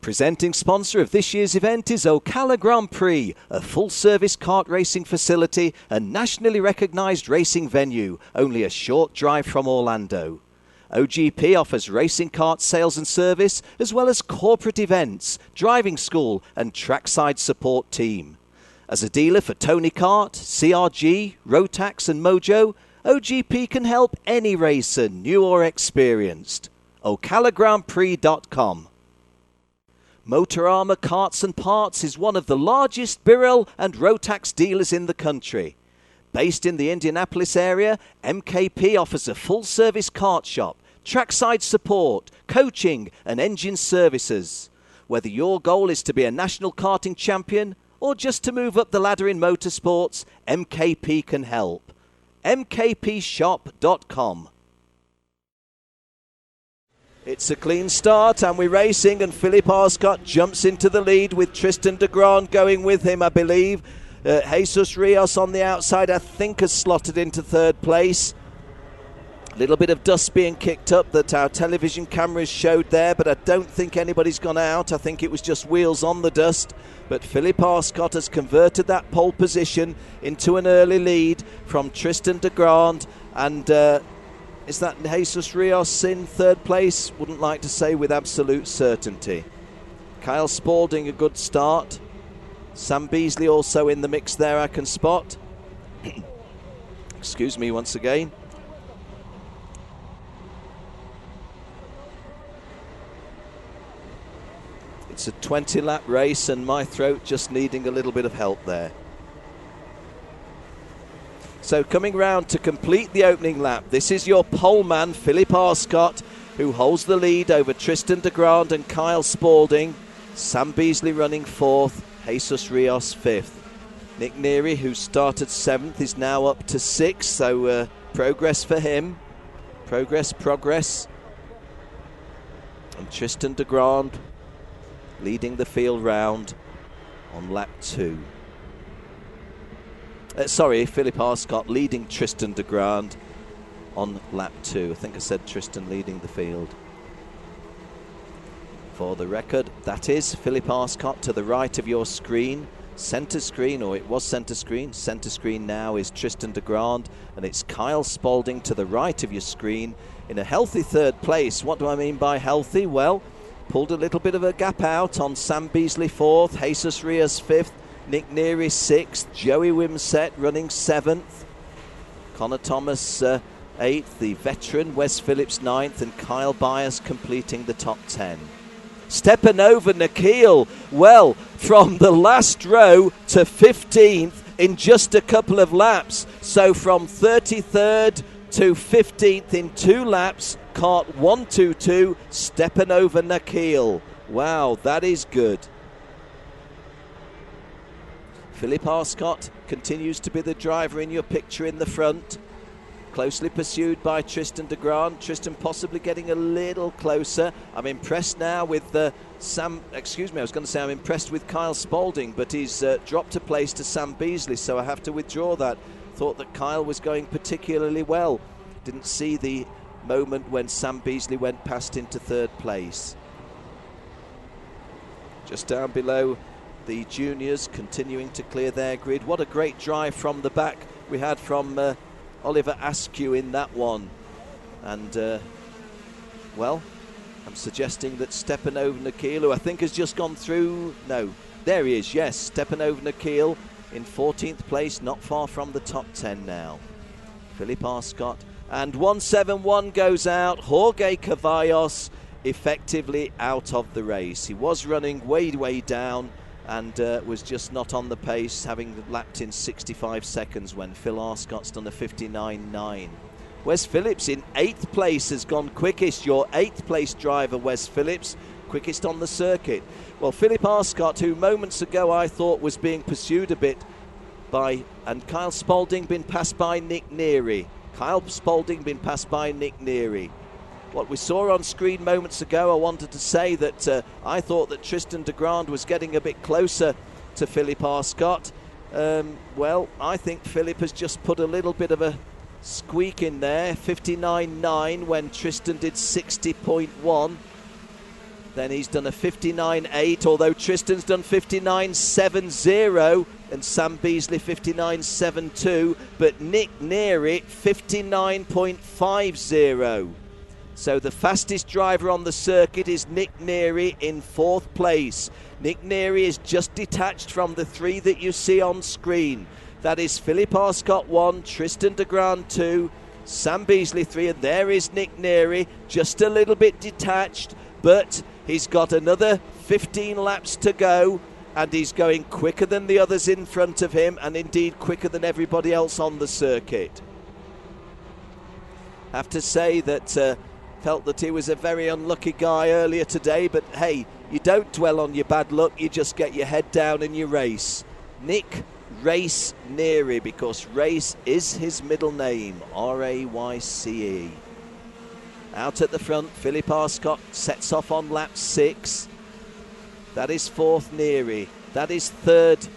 Presenting sponsor of this year's event is Ocala Grand Prix, a full-service kart racing facility and nationally recognised racing venue, only a short drive from Orlando. OGP offers racing kart sales and service, as well as corporate events, driving school and trackside support team. As a dealer for Tony Kart, CRG, Rotax and Mojo, OGP can help any racer, new or experienced. OcalaGrandPrix.com. Motorama Karts and Parts is one of the largest Birell and Rotax dealers in the country. Based in the Indianapolis area, MKP offers a full-service kart shop, trackside support, coaching and engine services. Whether your goal is to be a national karting champion or just to move up the ladder in motorsports, MKP can help. mkpshop.com. It's a clean start and we're racing, and Philip Arscott jumps into the lead with Tristan de Grand going with him, I believe. Jesus Rios on the outside, I think, has slotted into third place. A little bit of dust being kicked up that our television cameras showed there, but I don't think anybody's gone out. I think it was just wheels on the dust. But Philip Arscott has converted that pole position into an early lead from Tristan de Grand, and is that Jesus Rios in third place? Wouldn't like to say with absolute certainty. Kyle Spalding, a good start. Sam Beasley also in the mix there, I can spot. Excuse me once again. It's a 20-lap race and my throat just needing a little bit of help there. So coming round to complete the opening lap, this is your pole man, Philip Arscott, who holds the lead over Tristan de Grand and Kyle Spalding. Sam Beasley running fourth, Jesus Rios fifth. Nick Neary, who started seventh, is now up to sixth, so progress for him. Progress. And Tristan de Grand leading the field round on lap 2. Philip Arscott leading Tristan de Grand on lap 2. I think I said Tristan leading the field. For the record, that is Philip Arscott to the right of your screen. Centre screen, or it was centre screen. Centre screen now is Tristan de Grand, and it's Kyle Spalding to the right of your screen in a healthy third place. What do I mean by healthy? Well, pulled a little bit of a gap out on Sam Beasley fourth, Jesus Rios fifth, Nick Neary 6th, Joey Wimsett running 7th, Connor Thomas 8th, the veteran Wes Phillips 9th, and Kyle Byers completing the top 10. Stepanova Nikhil, well, from the last row to 15th in just a couple of laps. So from 33rd to 15th in 2 laps, kart 122, Stepanova Nikhil. Wow, that is good. Philip Arscott continues to be the driver in your picture in the front, closely pursued by Tristan de Grand. Tristan possibly getting a little closer. I'm impressed now with I'm impressed with Kyle Spalding, but he's dropped a place to Sam Beasley, so I have to withdraw that. Thought that Kyle was going particularly well. Didn't see the moment when Sam Beasley went past into third place. Just down below, the juniors continuing to clear their grid. What a great drive from the back we had from Oliver Askew in that one. And, I'm suggesting that Stepanova Nikhil, who I think has just gone through... No, there he is, yes. Stepanova Nikhil in 14th place, not far from the top 10 now. Philip Arscott. And 171 goes out. Jorge Cavallos effectively out of the race. He was running way down and was just not on the pace, having lapped in 65 seconds when Phil Arscott's done a 59.9. Wes Phillips in 8th place has gone quickest. Your 8th place driver, Wes Phillips, quickest on the circuit. Well, Philip Arscott, who moments ago I thought was being pursued a bit by, and Kyle Spalding been passed by Nick Neary. Kyle Spalding been passed by Nick Neary. What we saw on screen moments ago, I wanted to say that I thought that Tristan de Grand was getting a bit closer to Philip Arscott. Well, I think Philip has just put a little bit of a squeak in there. 59.9 when Tristan did 60.1. Then he's done a 59.8, although Tristan's done 59.70 and Sam Beasley 59.72, but Nick Neary 59.50. So the fastest driver on the circuit is Nick Neary in 4th place. Nick Neary is just detached from the 3 that you see on screen. That is Philip Arscott 1, Tristan de Grand 2, Sam Beasley 3, and there is Nick Neary, just a little bit detached, but he's got another 15 laps to go, and he's going quicker than the others in front of him, and indeed quicker than everybody else on the circuit. Have to say that felt that he was a very unlucky guy earlier today, but hey, you don't dwell on your bad luck, you just get your head down and you race. Nick Race Neary, because Race is his middle name, R-A-Y-C-E. Out at the front, Philip Arscott sets off on lap 6. That is 4th Neary. That is 3rd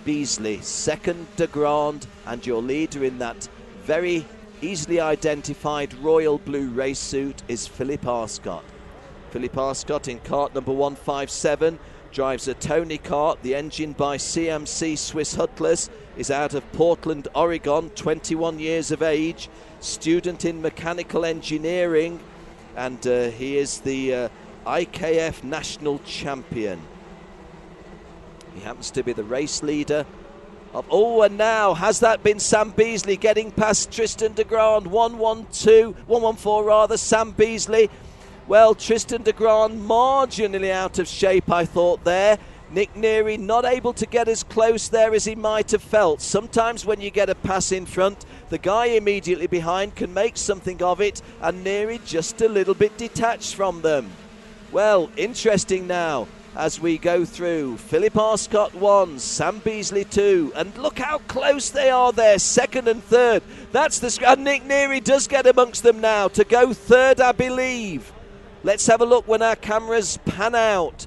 Beasley. 2nd de Grand, and your leader in that very easily identified royal blue race suit is Philip Arscott. Philip Arscott in kart number 157 drives a Tony kart. The engine by CMC Swiss Hutlers, is out of Portland, Oregon, 21 years of age, student in mechanical engineering, and he is the IKF national champion. He happens to be the race leader of, and now has that been Sam Beasley getting past Tristan de Grand? 114 rather, Sam Beasley. Well, Tristan de Grand marginally out of shape, I thought there. Nick Neary not able to get as close there as he might have felt. Sometimes when you get a pass in front, the guy immediately behind can make something of it, and Neary just a little bit detached from them. Well, interesting now as we go through. Philip Arscott 1, Sam Beasley 2, and look how close they are there, 2nd and 3rd. That's the and Nick Neary does get amongst them now to go 3rd, I believe. Let's have a look when our cameras pan out.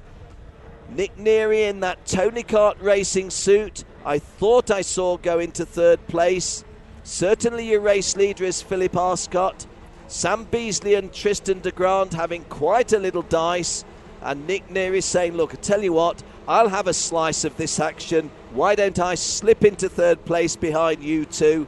Nick Neary in that Tony Kart racing suit, I thought I saw go into 3rd place. Certainly your race leader is Philip Arscott. Sam Beasley and Tristan de Grand having quite a little dice. And Nick Neary saying, look, I tell you what, I'll have a slice of this action. Why don't I slip into 3rd place behind you two,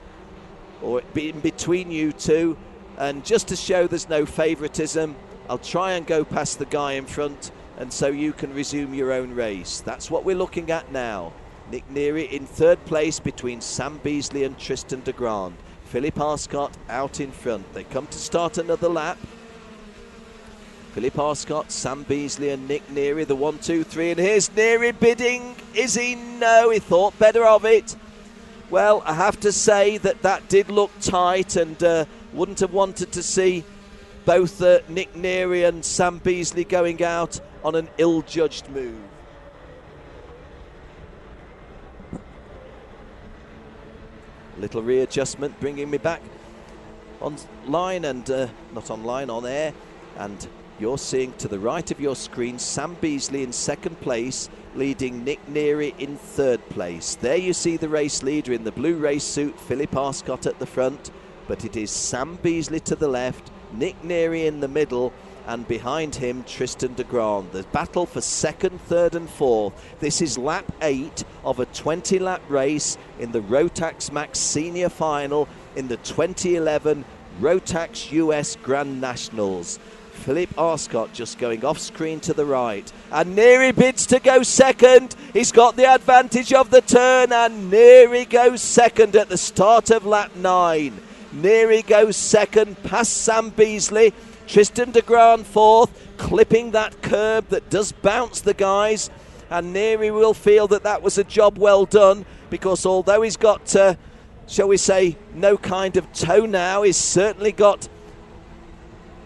or in between you two, and just to show there's no favouritism, I'll try and go past the guy in front, and so you can resume your own race. That's what we're looking at now. Nick Neary in 3rd place between Sam Beasley and Tristan de Grand. Philip Arscott out in front. They come to start another lap. Philip Arscott, Sam Beasley and Nick Neary, the 1, 2, 3, and here's Neary bidding. Is he? No, he thought better of it. Well, I have to say that did look tight, and wouldn't have wanted to see both Nick Neary and Sam Beasley going out on an ill-judged move. A little readjustment bringing me back online, and not online, on air, and you're seeing to the right of your screen Sam Beasley in 2nd place, leading Nick Neary in 3rd place. There you see the race leader in the blue race suit, Philip Arscott at the front, but it is Sam Beasley to the left, Nick Neary in the middle, and behind him Tristan de Grand. The battle for 2nd, 3rd and 4th. This is lap 8 of a 20-lap race in the Rotax Max Senior Final in the 2011 Rotax US Grand Nationals. Philip Arscott just going off screen to the right, and Neary bids to go 2nd. He's got the advantage of the turn, and Neary goes 2nd at the start of lap 9. Neary goes 2nd past Sam Beasley. Tristan de Grand 4th, clipping that curb that does bounce the guys, and Neary will feel that was a job well done, because although he's got, shall we say, no kind of toe now, he's certainly got,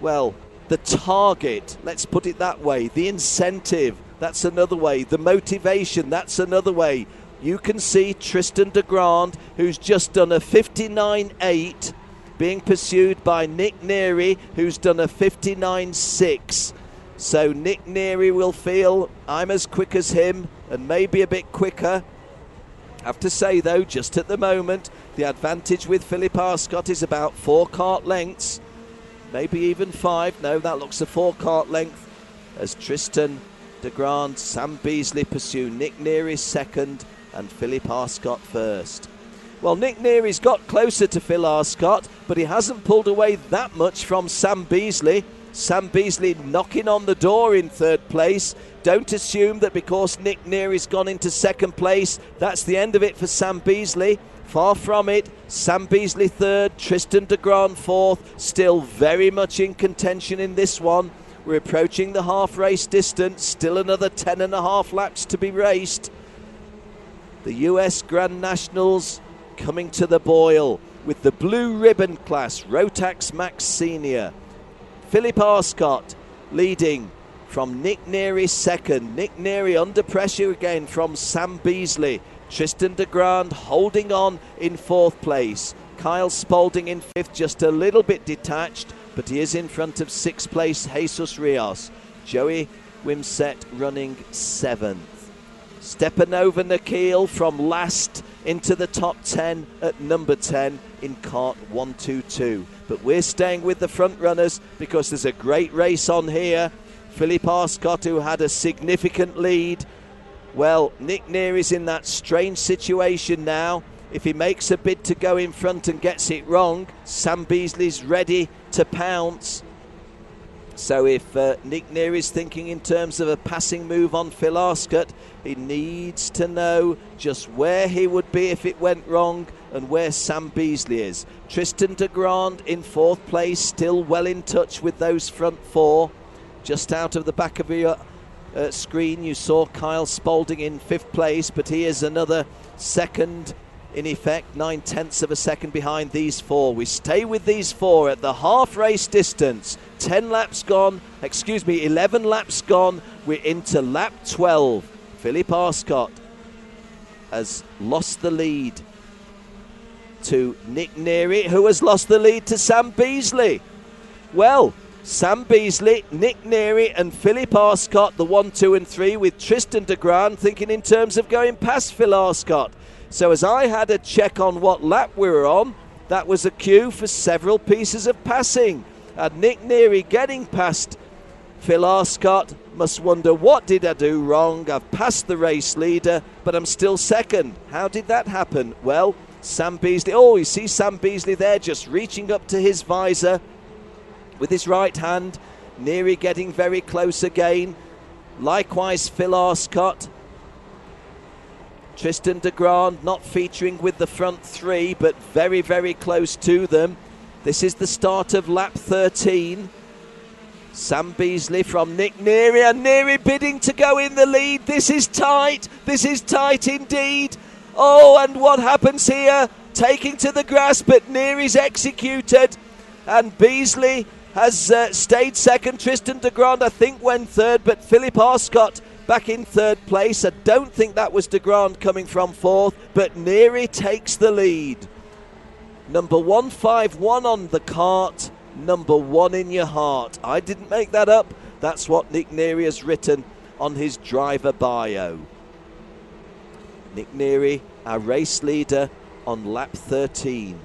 well, the target, let's put it that way, the incentive, that's another way, the motivation, that's another way. You can see Tristan de Grand, who's just done a 59.8, being pursued by Nick Neary, who's done a 59.6. So Nick Neary will feel, I'm as quick as him, and maybe a bit quicker. I have to say, though, just at the moment, the advantage with Philip Arscott is about 4 kart lengths, maybe even 5. No, that looks a 4 kart length as Tristan de Grand, Sam Beasley pursue Nick Neary second and Philip Arscott first. Well, Nick Neary's got closer to Phil Arscott, but he hasn't pulled away that much from Sam Beasley. Sam Beasley knocking on the door in third place. Don't assume that because Nick Neary's gone into second place, that's the end of it for Sam Beasley. Far from it. Sam Beasley third, Tristan de Grand fourth. Still very much in contention in this one. We're approaching the half race distance. Still another 10.5 laps to be raced. The US Grand Nationals coming to the boil with the blue ribbon class, Rotax Max Senior. Philip Arscott leading from Nick Neary second. Nick Neary under pressure again from Sam Beasley. Tristan de Grand holding on in fourth place. Kyle Spalding in fifth, just a little bit detached, but he is in front of sixth place Jesus Rios. Joey Wimsett running seventh. Stepanova Nikhil from last into the top 10 at number 10 in Kart 122. But we're staying with the front runners because there's a great race on here. Philip Arscott, who had a significant lead. Well, Nick Neary's in that strange situation now. If he makes a bid to go in front and gets it wrong, Sam Beasley's ready to pounce. So if Nick Neary's thinking in terms of a passing move on Phil Arscott, he needs to know just where he would be if it went wrong and where Sam Beasley is. Tristan de Grand in fourth place, still well in touch with those front four. Just out of the back of your screen, you saw Kyle Spalding in fifth place, but he is another second, in effect, 9/10 of a second behind these four. We stay with these four at the half race distance. 11 laps gone. We're into lap 12. Philip Arscott has lost the lead to Nick Neary, who has lost the lead to Sam Beasley. Well, Sam Beasley, Nick Neary and Philip Arscott, the 1, 2 and 3, with Tristan de Grand thinking in terms of going past Phil Arscott. So as I had a check on what lap we were on, that was a cue for several pieces of passing. And Nick Neary getting past Phil Arscott must wonder, what did I do wrong? I've passed the race leader, but I'm still second. How did that happen? Well, Sam Beasley, you see Sam Beasley there just reaching up to his visor with his right hand. Neary getting very close again. Likewise Phil Arscott. Tristan de Grand not featuring with the front three, but very, very close to them. This is the start of lap 13. Sam Beasley from Nick Neary, and Neary bidding to go in the lead. This is tight. This is tight indeed. Oh, and what happens here? Taking to the grass, but Neary's executed. And Beasley has stayed second. Tristan de Grand, I think, went third, but Philip Arscott back in third place. I don't think that was de Grand coming from fourth, but Neary takes the lead. Number 151 on the cart, number 1 in your heart. I didn't make that up. That's what Nick Neary has written on his driver bio. Nick Neary, our race leader on lap 13.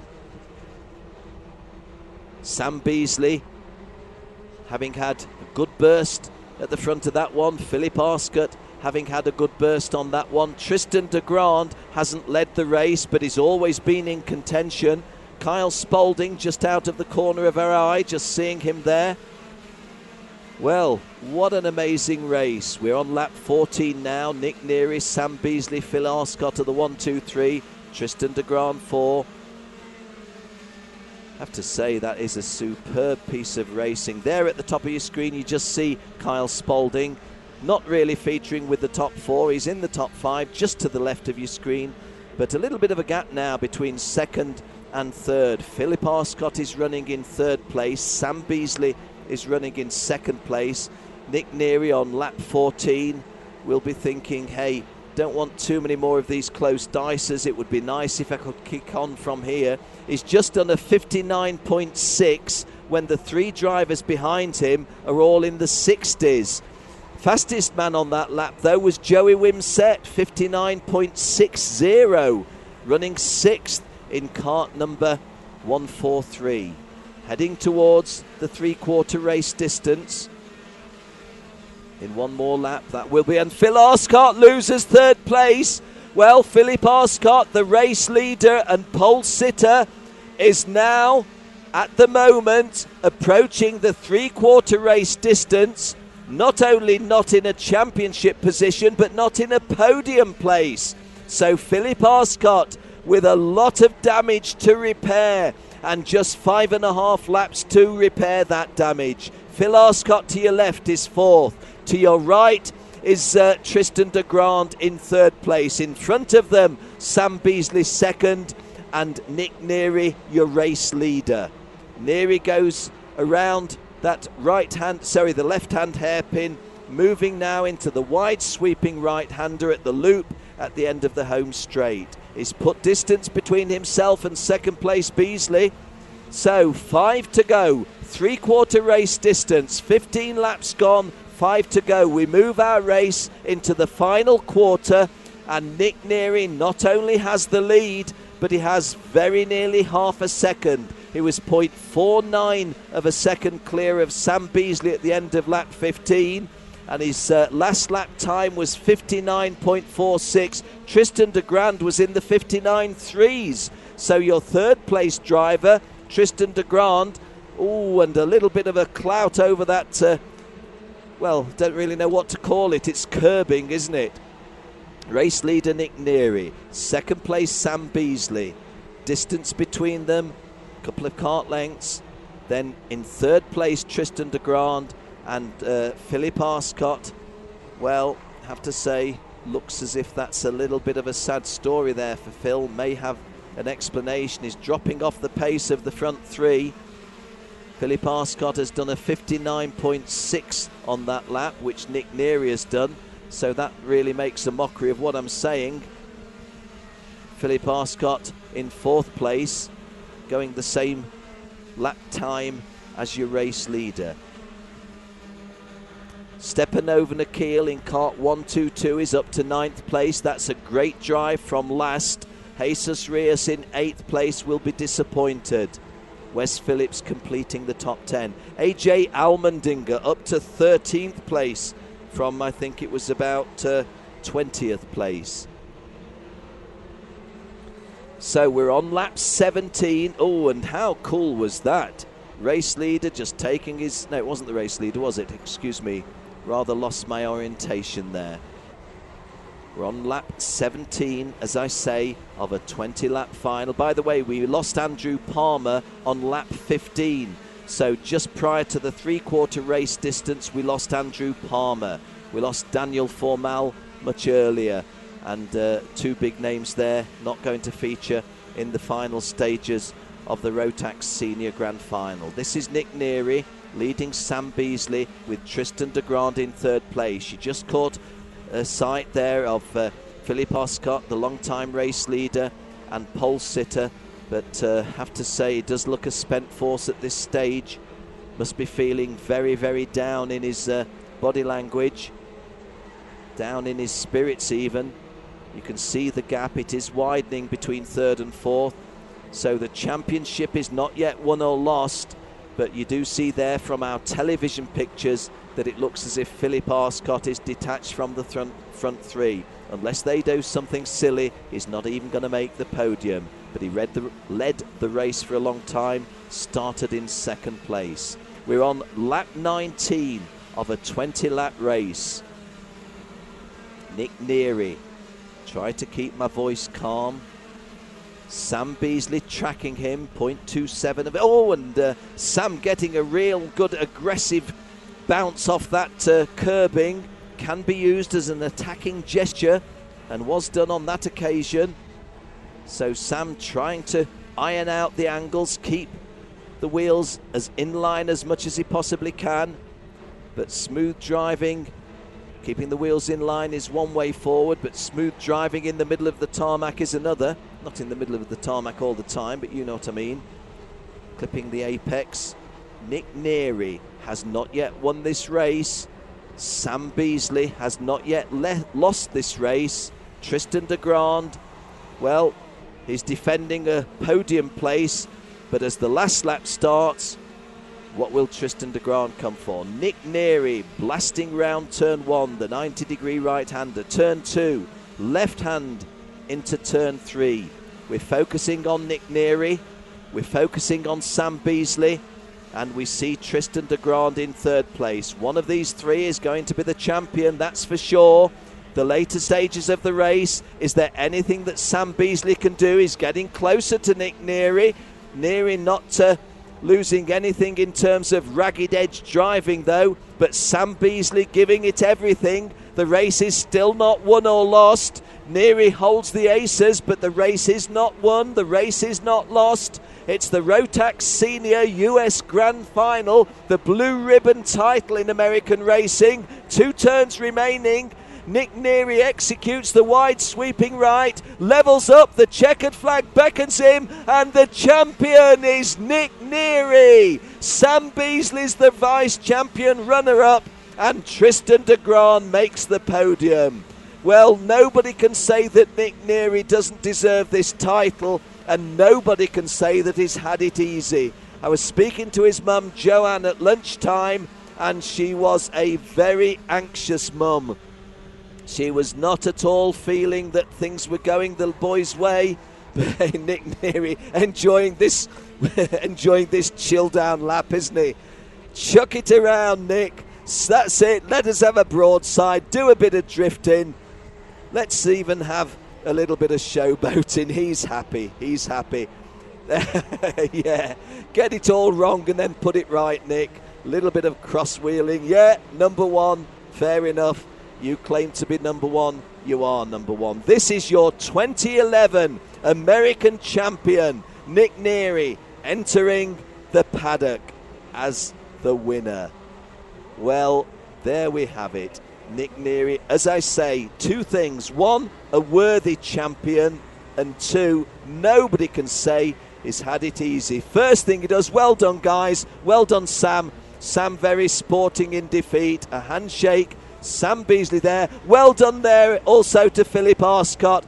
Sam Beasley, having had a good burst at the front of that one. Philip Arscott having had a good burst on that one. Tristan de Grand hasn't led the race, but he's always been in contention. Kyle Spalding just out of the corner of our eye, just seeing him there. Well, what an amazing race. We're on lap 14 now. Nick Neary, Sam Beasley, Phil Arscott are the 1, 2, 3. Tristan de Grand 4. I have to say that is a superb piece of racing. There at the top of your screen you just see Kyle Spalding, not really featuring with the top 4. He's in the top 5 just to the left of your screen, but a little bit of a gap now between second and third. Philip Arscott is running in third place. Sam Beasley is running in second place. Nick Neary on lap 14 will be thinking, hey, don't want too many more of these close dices. It would be nice if I could kick on from here. He's just done a 59.6 when the 3 drivers behind him are all in the 60s. Fastest man on that lap, though, was Joey Wimsett, 59.60, running 6th in kart number 143. Heading towards the 3/4 race distance. in one more lap. That will be, and Phil Arscott loses third place. Well, Philip Arscott, the race leader and pole sitter, is now at the moment approaching the three-quarter race distance. Not only not in a championship position, but not in a podium place. So Philip Arscott with a lot of damage to repair, and just 5.5 laps to repair that damage. Phil Arscott to your left is fourth. To your right is Tristan de Grand in third place. In front of them, Sam Beasley second, and Nick Neary, your race leader. Neary goes around that the left-hand hairpin, moving now into the wide sweeping right-hander at the loop at the end of the home straight. He's put distance between himself and second place Beasley. So 5 to go, three-quarter race distance, 15 laps gone, 5 to go. We move our race into the final quarter, and Nick Neary not only has the lead, but he has very nearly half a second. He was 0.49 of a second clear of Sam Beasley at the end of lap 15, and his last lap time was 59.46. Tristan de Grand was in the 59.3s. So your third place driver, Tristan de Grand, and a little bit of a clout over that, don't really know what to call it. It's curbing, isn't it? Race leader Nick Neary, second place Sam Beasley. Distance between them, a couple of kart lengths. Then in third place Tristan de Grand, and Philip Arscott, well, have to say, looks as if that's a little bit of a sad story there for Phil. May have an explanation. He's dropping off the pace of the front three. Philip Arscott has done a 59.6 on that lap, which Nick Neary has done. So that really makes a mockery of what I'm saying. Philip Arscott in fourth place, going the same lap time as your race leader. Stepanova Nikhil in kart 122 is up to 9th place. That's a great drive from last. Jesus Rios in 8th place will be disappointed. Wes Phillips completing the top 10. AJ Almendinger up to 13th place from, I think it was about 20th place. So we're on lap 17. Oh, and how cool was that? Race leader just taking his... No, it wasn't the race leader, was it? Excuse me. Rather lost my orientation there. We're on lap 17, as I say, of a 20-lap final. By the way, we lost Andrew Palmer on lap 15. So just prior to the three-quarter race distance, we lost Andrew Palmer. We lost Daniel Formal much earlier. And two big names there not going to feature in the final stages of the Rotax Senior Grand Final. This is Nick Neary leading Sam Beasley with Tristan de Grand in third place. You just caught a sight there of Philip Arscott, the long-time race leader and pole sitter, but have to say, it does look a spent force at this stage. Must be feeling very, very down in his body language, down in his spirits even. You can see the gap, it is widening between third and fourth. So the championship is not yet won or lost, but you do see there from our television pictures that it looks as if Philip Arscott is detached from the front three. Unless they do something silly, he's not even going to make the podium. But he led the race for a long time, started in second place. We're on lap 19 of a 20-lap race. Nick Neary, try to keep my voice calm. Sam Beasley tracking him, 0.27 of it. Oh, and Sam getting a real good aggressive bounce off that curbing. Can be used as an attacking gesture and was done on that occasion. So Sam trying to iron out the angles, keep the wheels as in line as much as he possibly can. But smooth driving, keeping the wheels in line is one way forward, but smooth driving in the middle of the tarmac is another. Not in the middle of the tarmac all the time, but you know what I mean. Clipping the apex. Nick Neary has not yet won this race. Sam Beasley has not yet lost this race. Tristan de Grand, well, he's defending a podium place, but as the last lap starts, What will Tristan de Grant come for? Nick Neary blasting round turn 1, the 90-degree right-hander. Turn 2, left hand into turn 3. We're focusing on Nick Neary. We're focusing on Sam Beasley. And we see Tristan de Grant in 3rd place. One of these 3 is going to be the champion, that's for sure. The later stages of the race, is there anything that Sam Beasley can do? He's getting closer to Nick Neary. Neary not losing anything in terms of ragged edge driving though, but Sam Beasley giving it everything. The race is still not won or lost. Neary holds the aces, but the race is not won, the race is not lost. It's the Rotax Senior US Grand Final, the blue ribbon title in American racing. 2 turns remaining. Nick Neary executes the wide sweeping right, levels up, the checkered flag beckons him, and the champion is Nick Neary. Sam Beasley's the vice champion runner-up, and Tristan de Grant makes the podium. Well, nobody can say that Nick Neary doesn't deserve this title, and nobody can say that he's had it easy. I was speaking to his mum Joanne at lunchtime, and she was a very anxious mum. She was not at all feeling that things were going the boys' way. Nick Neary enjoying this chill down lap, isn't he? Chuck it around, Nick. That's it. Let us have a broadside. Do a bit of drifting. Let's even have a little bit of showboating. He's happy. He's happy. Yeah. Get it all wrong and then put it right, Nick. A little bit of cross-wheeling. Yeah, number 1. Fair enough. You claim to be number 1, you are number 1. This is your 2011 American champion, Nick Neary, entering the paddock as the winner. Well, there we have it. Nick Neary, as I say, 2 things. 1, a worthy champion, and 2, nobody can say he's had it easy. First thing he does, well done, guys. Well done, Sam. Sam very sporting in defeat. A handshake. Sam Beasley there. Well done there also to Philip Arscott.